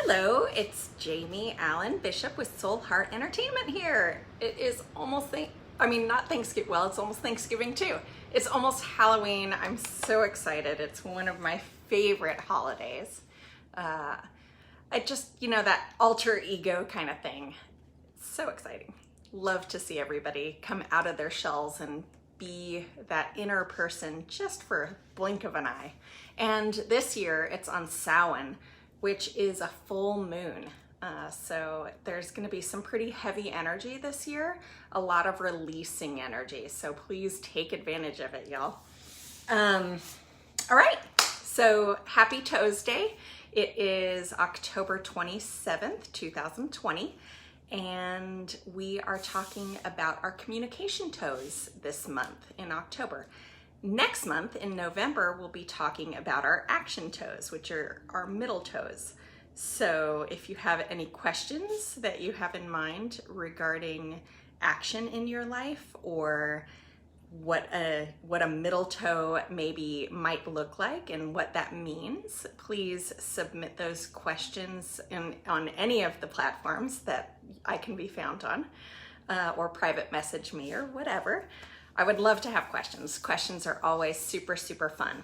Hello, it's Jamie Allen Bishop with Soul Heart Entertainment here. It is almost not Thanksgiving, well, it's almost Thanksgiving too. It's almost Halloween. I'm so excited. It's one of my favorite holidays. I just, that alter ego kind of thing. It's so exciting. Love to see everybody come out of their shells and be that inner person just for a blink of an eye. And this year it's on Samhain, which is a full moon. So there's gonna be some pretty heavy energy this year, a lot of releasing energy. So please take advantage of it, y'all. All right, so happy ToesDay. It is October 27th, 2020. And we are talking about our communication toes this month in October. Next month in November, we'll be talking about our action toes, which are our middle toes. So if you have any questions that you have in mind regarding action in your life, or what a middle toe maybe might look like and what that means, please submit those questions on any of the platforms that I can be found on, or private message me or whatever. I would love to have questions. Questions are always super, super fun.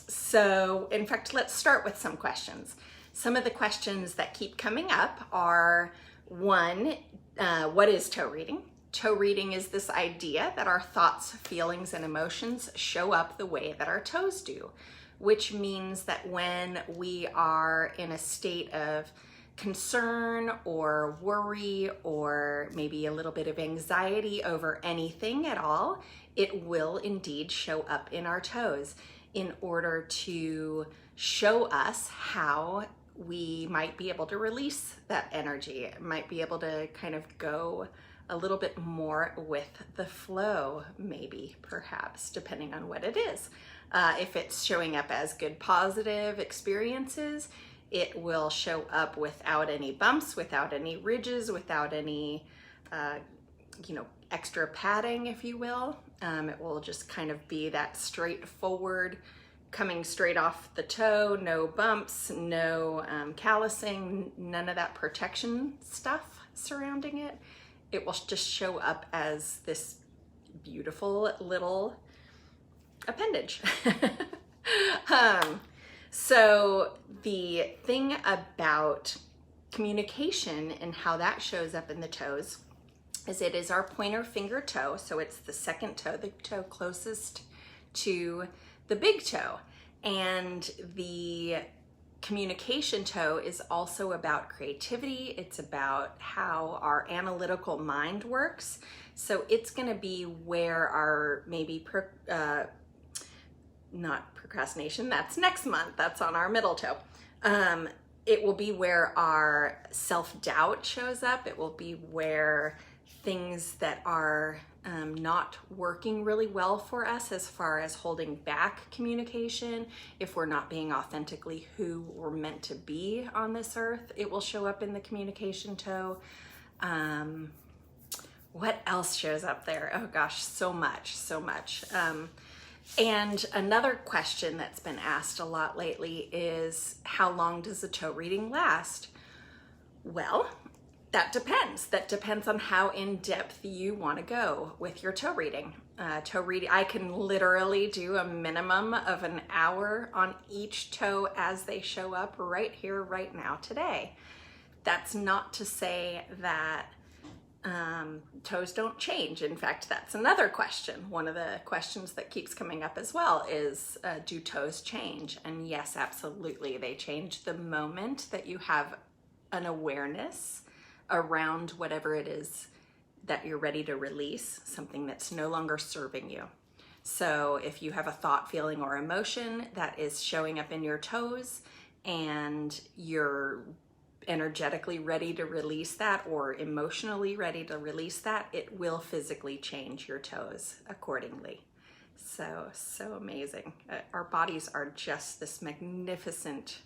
So in fact, let's start with some questions. Some of the questions that keep coming up are, one, what is toe reading? Toe reading is this idea that our thoughts, feelings, and emotions show up the way that our toes do, which means that when we are in a state of concern or worry or maybe a little bit of anxiety over anything at all, it will indeed show up in our toes in order to show us how we might be able to release that energy. It might be able to kind of go a little bit more with the flow, maybe, perhaps, depending on what it is. If it's showing up as good positive experiences, it will show up without any bumps, without any ridges, without any, extra padding, if you will. It will just kind of be that straightforward, coming straight off the toe, no bumps, no callousing, none of that protection stuff surrounding it. It will just show up as this beautiful little appendage. So the thing about communication and how that shows up in the toes is it is our pointer finger toe. So it's the second toe, the toe closest to the big toe. And the communication toe is also about creativity. It's about how our analytical mind works. So it's going to be where our maybe not procrastination, that's next month, that's on our middle toe. It will be where our self-doubt shows up. It will be where things that are not working really well for us as far as holding back communication, if we're not being authentically who we're meant to be on this earth, it will show up in the communication toe. What else shows up there? Oh gosh, so much. And another question that's been asked a lot lately is, how long does a toe reading last? Well, that depends. That depends on how in depth you want to go with your toe reading. I can literally do a minimum of an hour on each toe as they show up right here, right now, today. That's not to say that toes don't change. In fact, that's another question. One of the questions that keeps coming up as well is, do toes change? And yes, absolutely. They change the moment that you have an awareness around whatever it is that you're ready to release, something that's no longer serving you. So if you have a thought, feeling, or emotion that is showing up in your toes and you're energetically ready to release that, or emotionally ready to release that, it will physically change your toes accordingly. So amazing. Our bodies are just this magnificent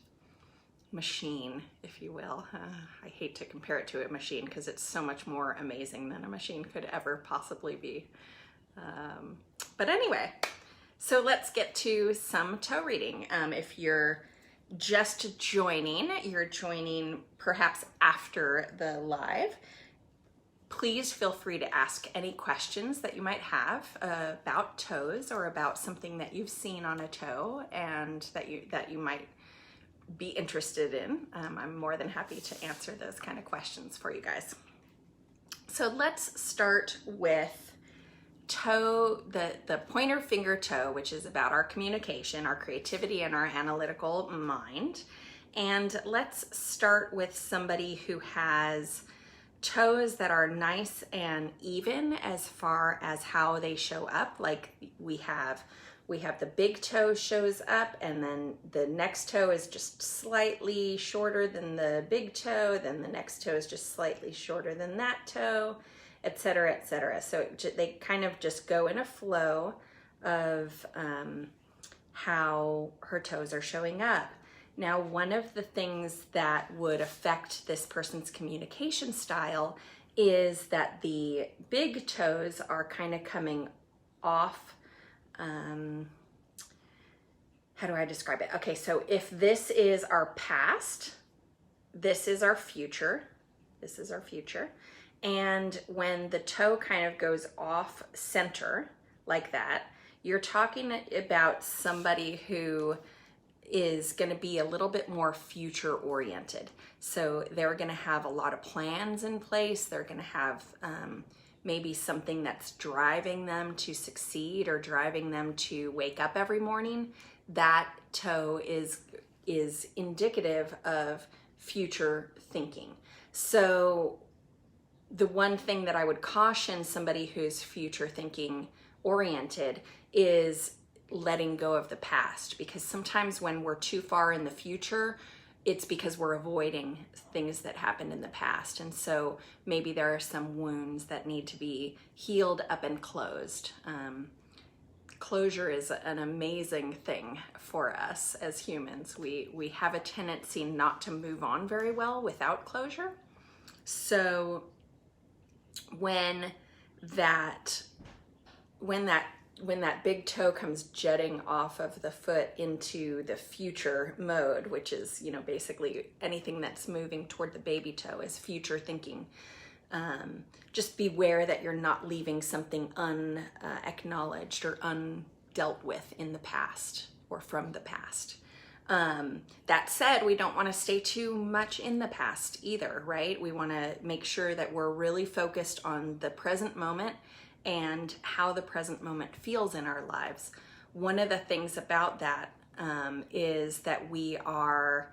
machine, if you will. I hate to compare it to a machine because it's so much more amazing than a machine could ever possibly be. But anyway, so let's get to some toe reading. If you're just joining, you're joining perhaps after the live, please feel free to ask any questions that you might have about toes or about something that you've seen on a toe and that you might be interested in. I'm more than happy to answer those kind of questions for you guys. So let's start with toe, the pointer finger toe, which is about our communication, our creativity, and our analytical mind. And let's start with somebody who has toes that are nice and even as far as how they show up. Like we have the big toe shows up, and then the next toe is just slightly shorter than the big toe, then the next toe is just slightly shorter than that toe, etc., etc. So they kind of just go in a flow of how her toes are showing up. Now, one of the things that would affect this person's communication style is that the big toes are kind of coming off. How do I describe it? Okay, so if this is our past, this is our future. This is our future. And when the toe kind of goes off center like that, you're talking about somebody who is going to be a little bit more future oriented. So they're going to have a lot of plans in place. They're going to have maybe something that's driving them to succeed or driving them to wake up every morning. That toe is indicative of future thinking. So the one thing that I would caution somebody who's future thinking oriented is letting go of the past, because sometimes when we're too far in the future, it's because we're avoiding things that happened in the past. And so maybe there are some wounds that need to be healed up and closed. Closure is an amazing thing for us as humans. We have a tendency not to move on very well without closure. So when that big toe comes jutting off of the foot into the future mode, which is, you know, basically anything that's moving toward the baby toe is future thinking. Just beware that you're not leaving something unacknowledged or undealt with in the past or from the past. That said, we don't want to stay too much in the past either, right? We want to make sure that we're really focused on the present moment and how the present moment feels in our lives. One of the things about that is that we are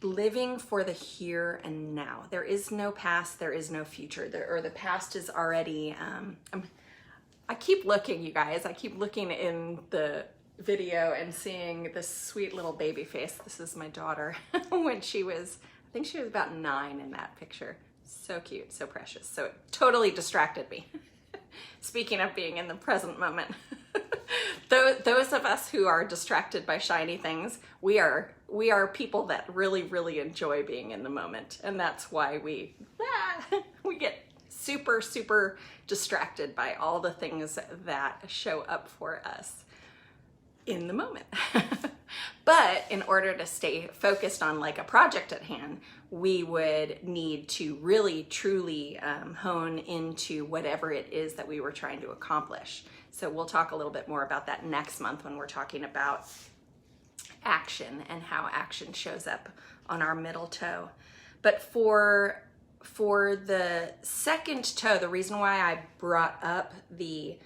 living for the here and now. There is no past, there is no future, the past is already, I keep looking, you guys, I keep looking in the video and seeing this sweet little baby face. This is my daughter when she was, I think she was about 9 in that picture. So cute, so precious. So it totally distracted me. Speaking of being in the present moment, those of us who are distracted by shiny things, we are people that really enjoy being in the moment, and that's why we get super distracted by all the things that show up for us in the moment. But in order to stay focused on like a project at hand, we would need to really truly hone into whatever it is that we were trying to accomplish. So we'll talk a little bit more about that next month when we're talking about action and how action shows up on our middle toe. But for the second toe, the reason why I brought up the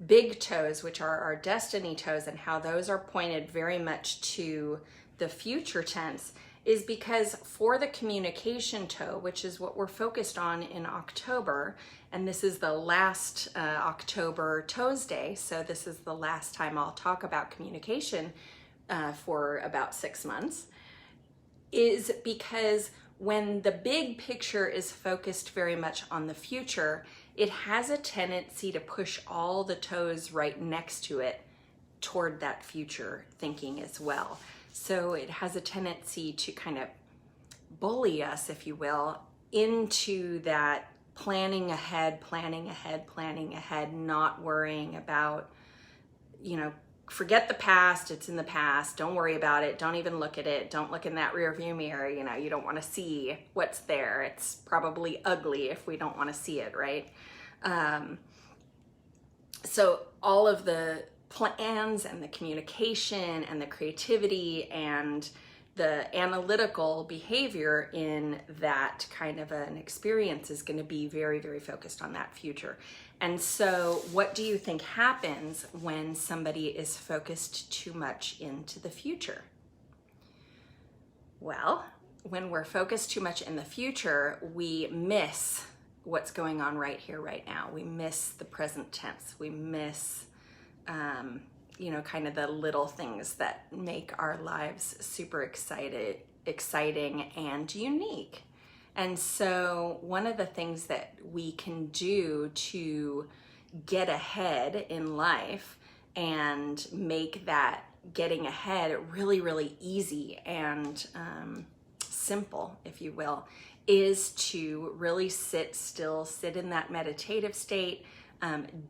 big toes, which are our destiny toes, and how those are pointed very much to the future tense, is because for the communication toe, which is what we're focused on in October, and this is the last October ToesDay, so this is the last time I'll talk about communication for about 6 months, is because when the big picture is focused very much on the future, it has a tendency to push all the toes right next to it toward that future thinking as well. So it has a tendency to kind of bully us, if you will, into that planning ahead, not worrying about forget the past. It's in the past. Don't worry about it. Don't even look at it. Don't look in that rear view mirror. You don't want to see what's there. It's probably ugly if we don't want to see it, right? So all of the plans and the communication and the creativity and the analytical behavior in that kind of an experience is going to be very, very focused on that future. And so what do you think happens when somebody is focused too much into the future? Well, when we're focused too much in the future, we miss what's going on right here, right now. We miss the present tense. We miss kind of the little things that make our lives super exciting and unique. And so one of the things that we can do to get ahead in life and make that getting ahead really, really easy and simple, if you will, is to really sit still, sit in that meditative state,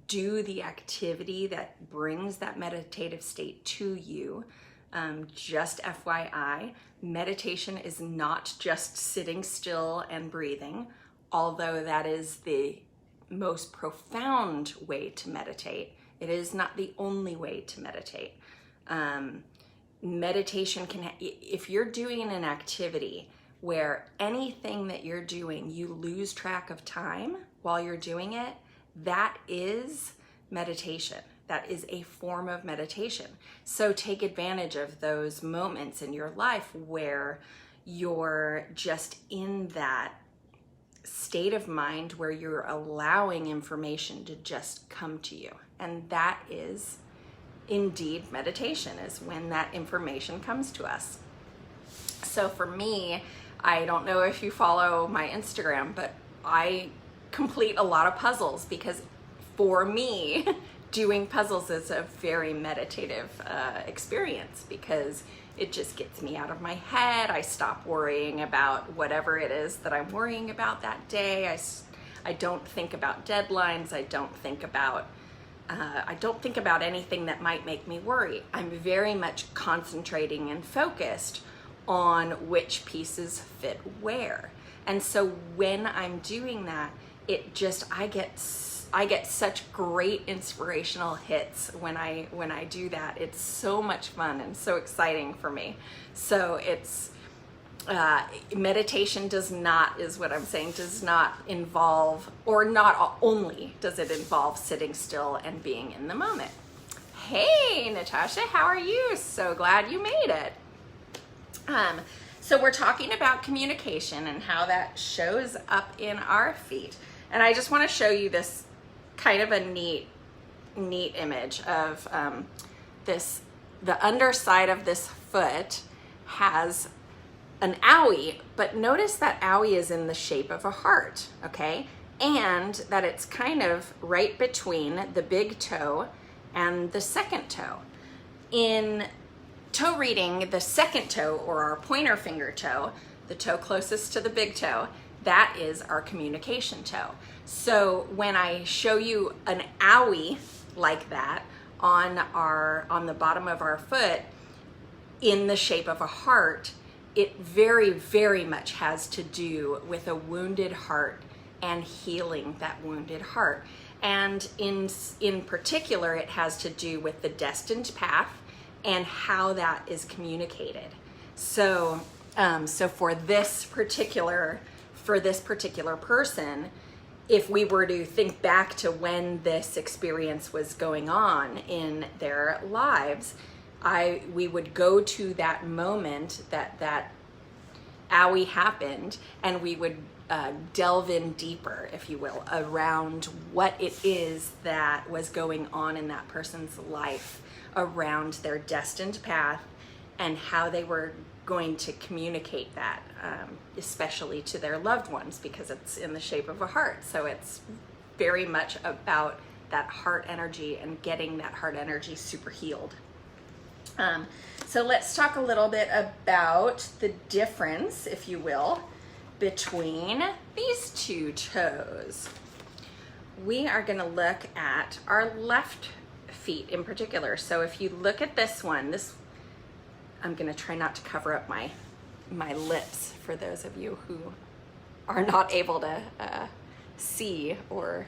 do the activity that brings that meditative state to you. Just FYI, meditation is not just sitting still and breathing, although that is the most profound way to meditate. It is not the only way to meditate. Meditation can, if you're doing an activity where anything that you're doing, you lose track of time while you're doing it, that is meditation. That is a form of meditation. So take advantage of those moments in your life where you're just in that state of mind where you're allowing information to just come to you. And that is indeed meditation, is when that information comes to us. So for me, I don't know if you follow my Instagram, but I complete a lot of puzzles because for me, doing puzzles is a very meditative experience because it just gets me out of my head. I stop worrying about whatever it is that I'm worrying about that day. I don't think about deadlines. I don't think about anything that might make me worry. I'm very much concentrating and focused on which pieces fit where. And so when I'm doing that, I get such great inspirational hits when I do that. It's so much fun and so exciting for me. So it's meditation does not involve, or not only does it involve sitting still and being in the moment. Hey Natasha, how are you? So glad you made it. So we're talking about communication and how that shows up in our feet. And I just want to show you this kind of a neat image of the underside of this foot has an owie, but notice that owie is in the shape of a heart, okay? And that it's kind of right between the big toe and the second toe. In toe reading, the second toe, or our pointer finger toe, the toe closest to the big toe, that is our communication toe. So when I show you an owie like that on the bottom of our foot in the shape of a heart, it very, very much has to do with a wounded heart and healing that wounded heart. And in particular, it has to do with the destined path and how that is communicated. So for this particular person, if we were to think back to when this experience was going on in their lives, we would go to that moment that owie happened, and we would delve in deeper, if you will, around what it is that was going on in that person's life around their destined path and how they were going to communicate that, especially to their loved ones, because it's in the shape of a heart. So it's very much about that heart energy and getting that heart energy super healed. So let's talk a little bit about the difference, if you will, between these two toes. We are going to look at our left feet in particular. So if you look at this one, I'm gonna try not to cover up my lips for those of you who are not able to see or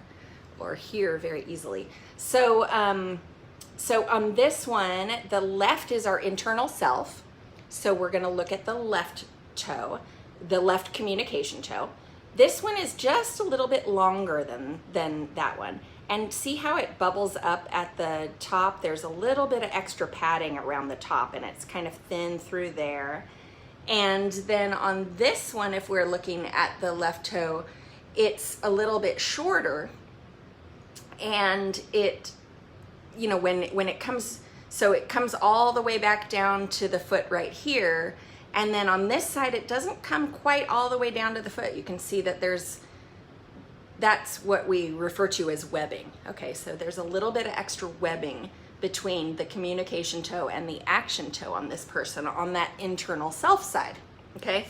hear very easily. So on this one, the left is our internal self. So we're gonna look at the left toe, the left communication toe. This one is just a little bit longer than that one. And see how it bubbles up at the top? There's a little bit of extra padding around the top, and it's kind of thin through there. And then on this one, if we're looking at the left toe, it's a little bit shorter, and it, you know, when it comes, so it comes all the way back down to the foot right here. And then on this side, it doesn't come quite all the way down to the foot. You can see that that's what we refer to as webbing. Okay, so there's a little bit of extra webbing between the communication toe and the action toe on this person on that internal self side. Okay,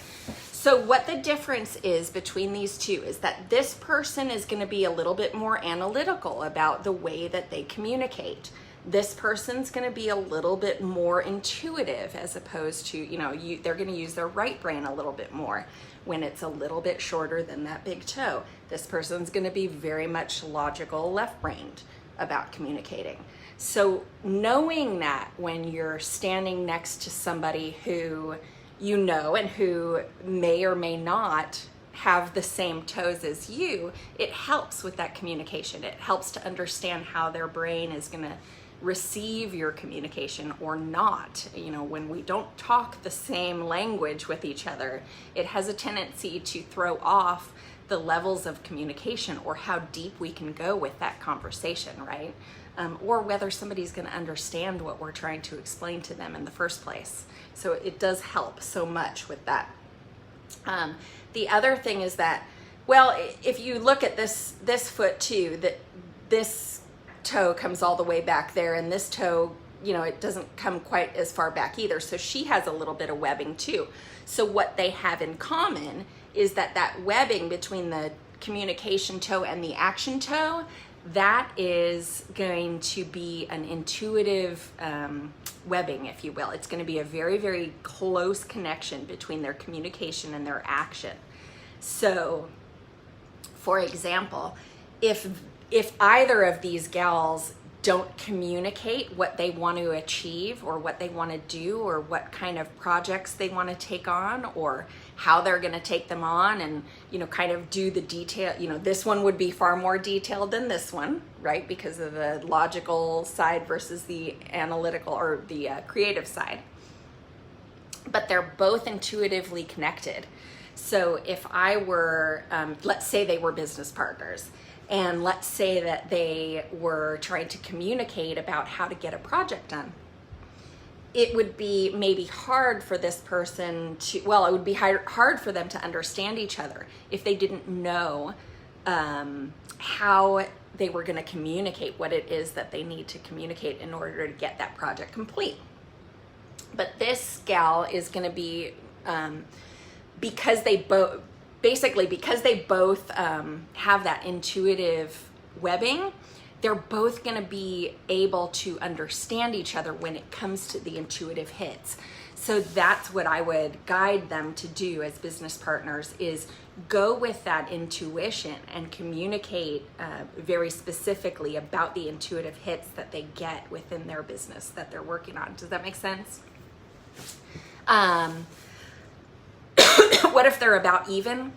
so what the difference is between these two is that this person is going to be a little bit more analytical about the way that they communicate. This person's going to be a little bit more intuitive, as opposed to, you know, they're going to use their right brain a little bit more when it's a little bit shorter than that big toe. This person's going to be very much logical, left-brained about communicating. So knowing that when you're standing next to somebody who you know and who may or may not have the same toes as you, it helps with that communication. It helps to understand how their brain is going to receive your communication or not. You know, when we don't talk the same language with each other, it has a tendency to throw off the levels of communication or how deep we can go with that conversation, right? Or whether somebody's going to understand what we're trying to explain to them in the first place. So it does help so much with that. The other thing is that, well, if you look at this foot too, that this toe comes all the way back there, and this toe, you know, it doesn't come quite as far back either. So she has a little bit of webbing too. So what they have in common is that webbing between the communication toe and the action toe, that is going to be an intuitive webbing, if you will. It's going to be a very, very close connection between their communication and their action. So, for example, if either of these gals don't communicate what they want to achieve or what they want to do or what kind of projects they want to take on or how they're going to take them on, and, you know, kind of do the detail, you know, this one would be far more detailed than this one, right? Because of the logical side versus the analytical or the creative side. But they're both intuitively connected. So if I were, let's say they were business partners, and let's say that they were trying to communicate about how to get a project done, it would be maybe hard for this person to, well, it would be hard for them to understand each other if they didn't know how they were going to communicate what it is that they need to communicate in order to get that project complete. But this gal is going to be, because they both have that intuitive webbing, they're both going to be able to understand each other when it comes to the intuitive hits. So that's what I would guide them to do as business partners, is go with that intuition and communicate very specifically about the intuitive hits that they get within their business that they're working on. Does that make sense? What if they're about even?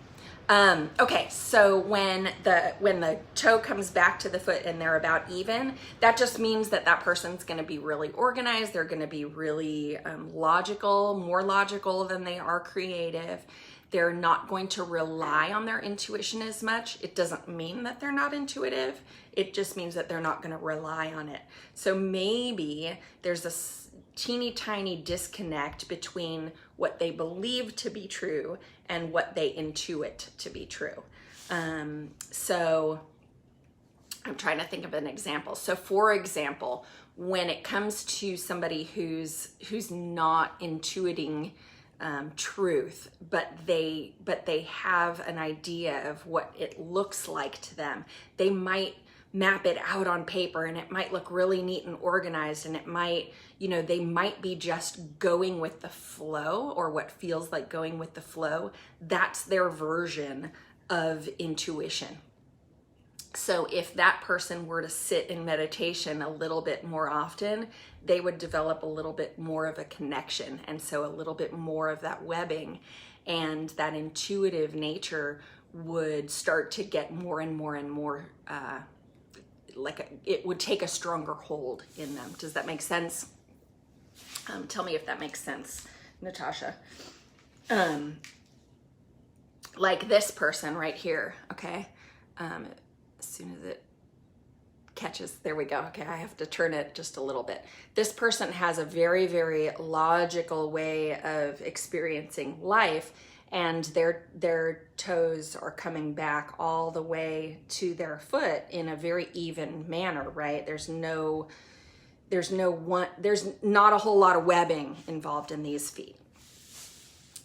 Okay, so when the toe comes back to the foot and they're about even, that just means that person's going to be really organized. They're going to be really logical, more logical than they are creative. They're not going to rely on their intuition as much. It doesn't mean that they're not intuitive. It just means that they're not going to rely on it. So maybe there's a teeny tiny disconnect between what they believe to be true and what they intuit to be true. So I'm trying to think of an example. So for example, when it comes to somebody who's not intuiting truth, but they have an idea of what it looks like to them, they might map it out on paper, and it might look really neat and organized, and it might, you know, they might be just going with the flow, or what feels like going with the flow. That's their version of intuition. So if that person were to sit in meditation a little bit more often, they would develop a little bit more of a connection, and so a little bit more of that webbing, and that intuitive nature would start to get more and more and more it would take a stronger hold in them. Does that make sense? Tell me if that makes sense, Natasha. Like this person right here, okay? As soon as it catches, there we go. Okay, I have to turn it just a little bit. This person has a very, very logical way of experiencing life, and their toes are coming back all the way to their foot in a very even manner, right? There's not a whole lot of webbing involved in these feet.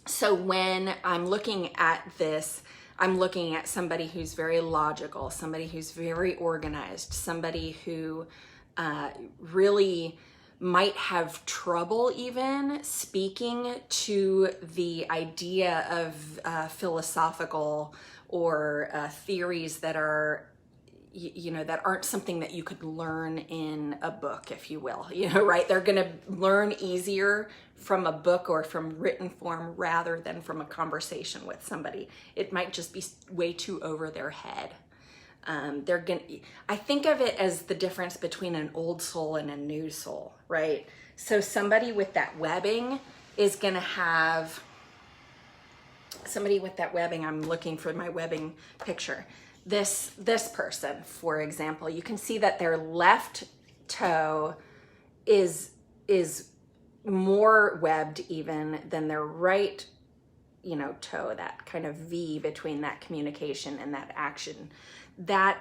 So when I'm looking at this, I'm looking at somebody who's very logical, somebody who's very organized, somebody who really might have trouble even speaking to the idea of philosophical or theories that are, you know, that aren't something that you could learn in a book, if you will, you know, right? They're going to learn easier from a book or from written form rather than from a conversation with somebody. It might just be way too over their head. I think of it as the difference between an old soul and a new soul, right? So somebody with that webbing is going to have, I'm looking for my webbing picture. This person, for example, you can see that their left toe is more webbed even than their right, you know, toe, that kind of V between that communication and that action. That's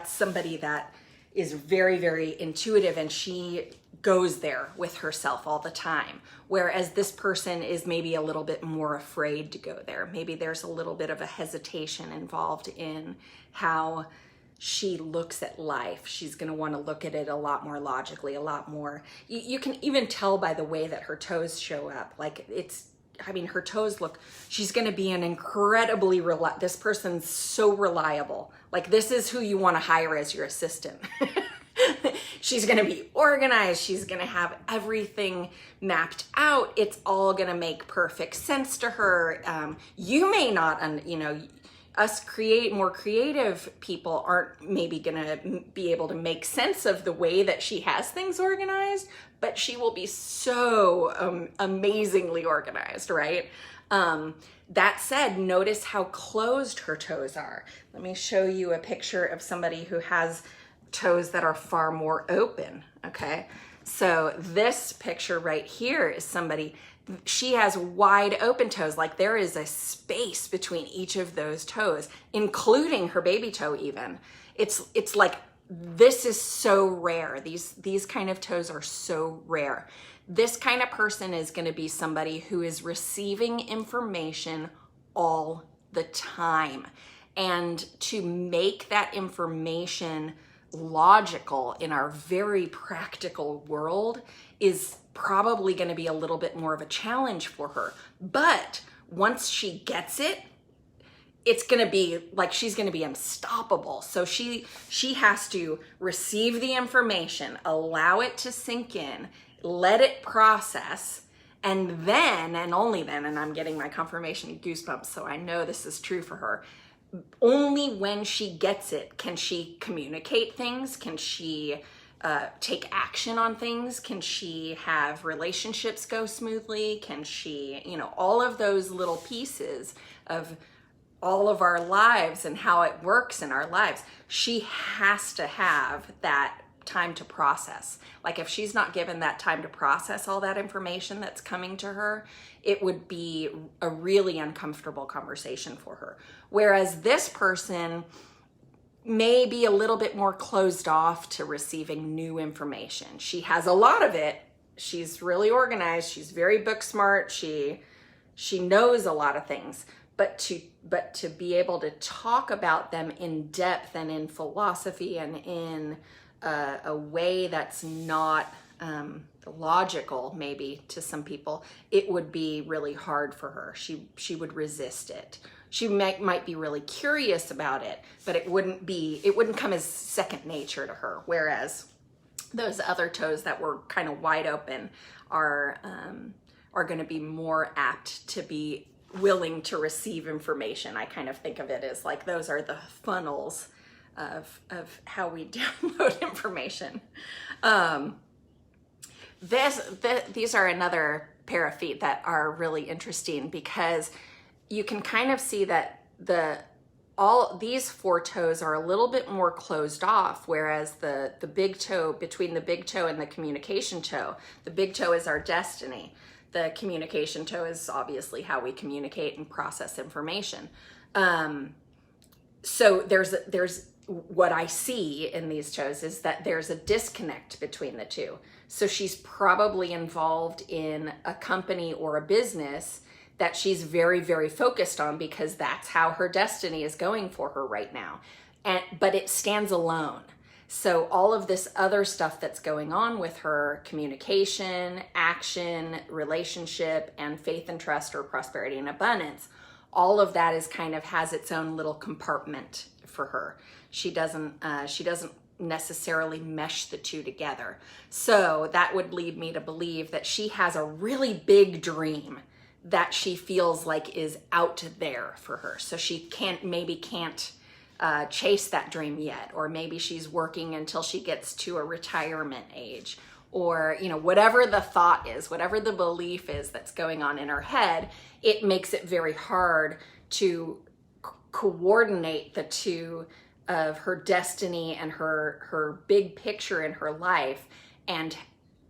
somebody that is very, very intuitive, and she goes there with herself all the time. Whereas this person is maybe a little bit more afraid to go there. Maybe there's a little bit of a hesitation involved in how she looks at life. She's going to want to look at it a lot more logically, a lot more. You can even tell by the way that her toes show up. Like her toes look, she's going to be an incredibly, this person's so reliable. Like, this is who you want to hire as your assistant. She's going to be organized. She's going to have everything mapped out. It's all going to make perfect sense to her. You may not, you know, us more creative people aren't maybe going to be able to make sense of the way that she has things organized, but she will be so amazingly organized, right? That said, notice how closed her toes are. Let me show you a picture of somebody who has toes that are far more open, okay? So this picture right here is somebody, she has wide open toes, like there is a space between each of those toes, including her baby toe even. It's like, this is so rare. These kind of toes are so rare. This kind of person is going to be somebody who is receiving information all the time. And to make that information logical in our very practical world is probably going to be a little bit more of a challenge for her. But once she gets it, it's going to be like she's going to be unstoppable. So she has to receive the information, allow it to sink in, let it process, and then, and only then, and I'm getting my confirmation goosebumps, so I know this is true for her, only when she gets it can she communicate things, can she take action on things, can she have relationships go smoothly, can she, you know, all of those little pieces of all of our lives and how it works in our lives. She has to have that time to process. Like, if she's not given that time to process all that information that's coming to her, it would be a really uncomfortable conversation for her. Whereas this person may be a little bit more closed off to receiving new information. She has a lot of it. She's really organized. She's very book smart. She knows a lot of things, but to be able to talk about them in depth and in philosophy and in a way that's not logical, maybe to some people, it would be really hard for her. She would resist it. She might be really curious about it, but it wouldn't come as second nature to her. Whereas those other toes that were kind of wide open are going to be more apt to be willing to receive information. I kind of think of it as like those are the funnels of how we download information. These are another pair of feet that are really interesting because you can kind of see that all these four toes are a little bit more closed off, whereas the big toe, between the big toe and the communication toe, the big toe is our destiny. The communication toe is obviously how we communicate and process information. So there's what I see in these toes is that there's a disconnect between the two. So she's probably involved in a company or a business that she's very, very focused on because that's how her destiny is going for her right now. But it stands alone. So all of this other stuff that's going on with her, communication, action, relationship, and faith and trust or prosperity and abundance, all of that is kind of has its own little compartment for her. She doesn't necessarily mesh the two together. So that would lead me to believe that she has a really big dream that she feels like is out there for her. So she maybe can't chase that dream yet, or maybe she's working until she gets to a retirement age, or whatever the thought is, whatever the belief is that's going on in her head, it makes it very hard to coordinate the two of her destiny and her big picture in her life and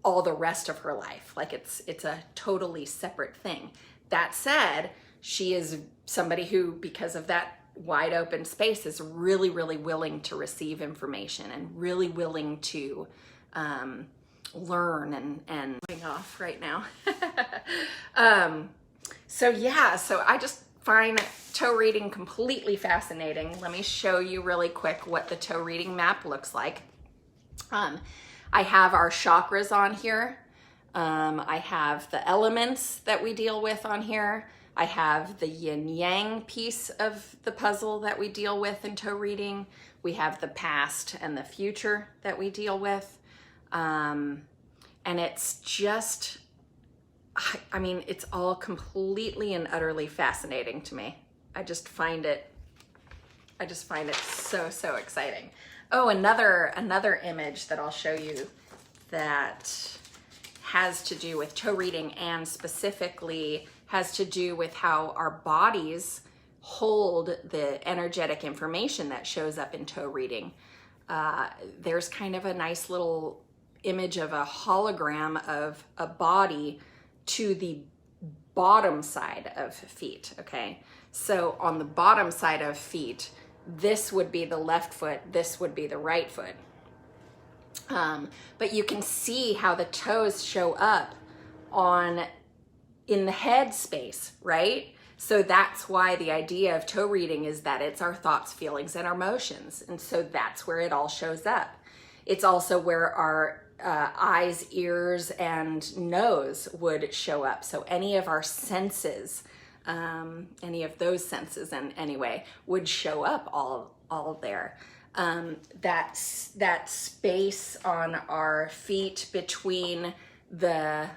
all the rest of her life. Like it's a totally separate thing. That said, she is somebody who, because of that wide open space, is really, really willing to receive information and really willing to learn and going off right now. So I just find toe reading completely fascinating. Let me show you really quick what the toe reading map looks like. I have our chakras on here. I have the elements that we deal with on here. I have the yin yang piece of the puzzle that we deal with in toe reading. We have the past and the future that we deal with. And it's just, it's all completely and utterly fascinating to me. I just find it so exciting. Oh, another image that I'll show you that has to do with toe reading and specifically has to do with how our bodies hold the energetic information that shows up in toe reading. There's kind of a nice little image of a hologram of a body to the bottom side of feet, okay? So on the bottom side of feet, this would be the left foot, this would be the right foot. But you can see how the toes show up in the head space, right? So that's why the idea of toe reading is that it's our thoughts, feelings, and our emotions. And so that's where it all shows up. It's also where our eyes, ears, and nose would show up. So any of our senses, any of those senses in any way would show up all there. That space on our feet between the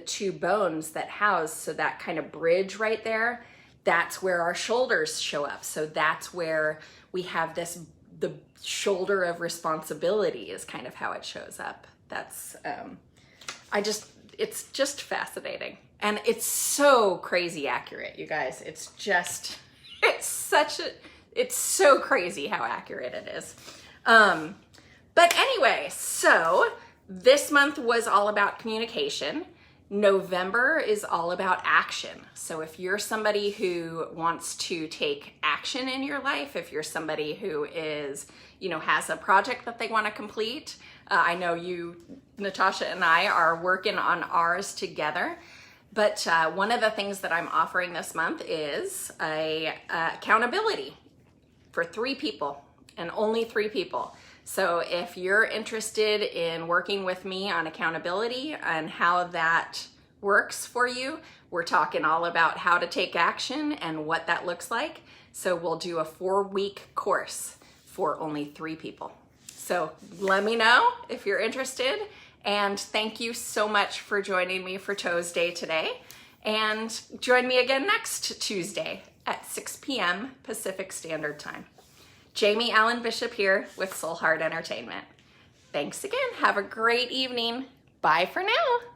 two bones that house, so that kind of bridge right there, that's where our shoulders show up. So that's where we have the shoulder of responsibility is kind of how it shows up. That's, it's just fascinating. And it's so crazy accurate, you guys. It's so crazy how accurate it is. But anyway, so this month was all about communication. November is all about action. So if you're somebody who wants to take action in your life, if you're somebody who is, has a project that they want to complete, I know you, Natasha and I are working on ours together. But one of the things that I'm offering this month is a accountability for 3 people and only 3 people. So if you're interested in working with me on accountability and how that works for you, we're talking all about how to take action and what that looks like. So we'll do a 4-week course for only 3 people. So let me know if you're interested. And thank you so much for joining me for ToesDay today. And join me again next Tuesday at 6 p.m. Pacific Standard Time. Jamie Allen Bishop here with Soul Heart Entertainment. Thanks again. Have a great evening. Bye for now.